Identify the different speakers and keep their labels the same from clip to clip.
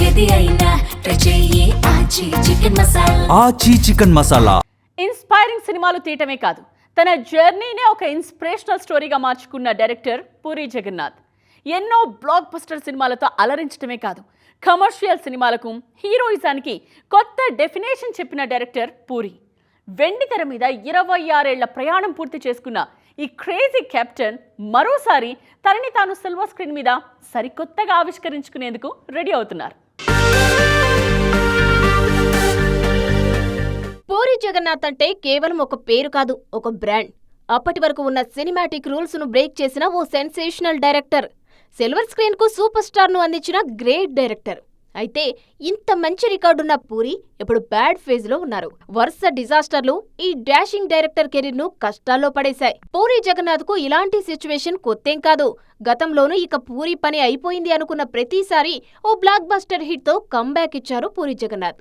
Speaker 1: ఏది అయినా ట్రై చెయ్యి ఆచి చికెన్ మసాలా.
Speaker 2: ఆచి చికెన్ మసాలా
Speaker 3: ఇన్స్పైరింగ్ సినిమాలు తీయటమే కాదు, తన జర్నీనే ఒక ఇన్స్పిరేషనల్ స్టోరీగా మార్చుకున్న డైరెక్టర్ పూరి జగన్నాథ్. ఎన్నో బ్లాక్ బస్టర్ సినిమాలతో అలరించడమే కాదు, కమర్షియల్ సినిమాలకు హీరోయిజానికి కొత్త డెఫినేషన్ చెప్పిన డైరెక్టర్ పూరి. వెండితెర మీద 26 ఏళ్ల ప్రయాణం పూర్తి చేసుకున్న ఈ క్రేజీ కెప్టెన్ మరోసారి తనని తాను సిల్వర్ స్క్రీన్ మీద సరికొత్తగా ఆవిష్కరించుకునేందుకు రెడీ అవుతున్నారు.
Speaker 4: పూరి జగన్నాథ్ అంటే కేవలం ఒక పేరు కాదు, ఒక బ్రాండ్. అప్పటి వరకు ఉన్న సినిమాటిక్ రూల్స్ ను బ్రేక్ చేసిన ఓ సెన్సేషనల్ డైరెక్టర్. సిల్వర్ స్క్రీన్ కు సూపర్ స్టార్ ను అందించిన గ్రేట్ డైరెక్టర్. అయితే ఇంత మంచి రికార్డున్న పూరి ఇప్పుడు బ్యాడ్ ఫేజ్ లో ఉన్నారు. వరుస డిజాస్టర్లు ఈ డాషింగ్ డైరెక్టర్ కెరీర్ ను కష్టాల్లో పడేశాయి. పూరి జగన్నాథ్ కు ఇలాంటి సిచ్యువేషన్ కొత్తేం కాదు. గతంలోనూ ఇక పూరి పని అయిపోయింది అనుకున్న ప్రతిసారి ఓ బ్లాక్ బస్టర్ హిట్ తో కంబ్యాక్ ఇచ్చారు పూరి జగన్నాథ్.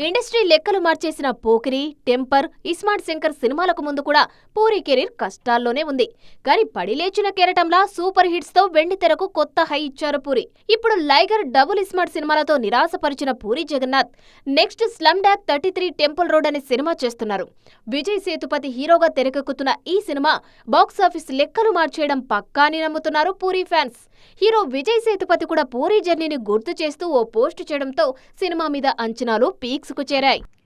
Speaker 4: ఇండస్ట్రీ లెక్కలు మార్చేసిన పోకిరి, టెంపర్, ఇస్మార్ట్ శంకర్ సినిమాలకు ముందు కూడా పూరి కెరీర్ కష్టాల్లోనే ఉంది. కానీ పడిలేచిన కెరటంలా సూపర్ హిట్స్ తో వెండితెరకు కొత్త హై ఇచ్చారు పూరి. ఇప్పుడు లైగర్, డబుల్ ఇస్మార్ట్ సినిమాలతో నిరాశపరిచిన పూరి జగన్నాథ్ నెక్స్ట్ స్లమ్ డాగ్ 33 టెంపుల్ రోడ్ అనే సినిమా చేస్తున్నారు. విజయ్ సేతుపతి హీరోగా తెరకెక్కుతున్న ఈ సినిమా బాక్సాఫీస్ లెక్కలు మార్చేయడం పక్కా అని నమ్ముతున్నారు పూరి ఫ్యాన్స్. హీరో విజయ్ సేతుపతి కూడా పూరి జర్నీని గుర్తు చేస్తూ ఓ పోస్ట్ చేయడంతో సినిమా మీద అంచనాలు పీక్స్ కు చేరాయి.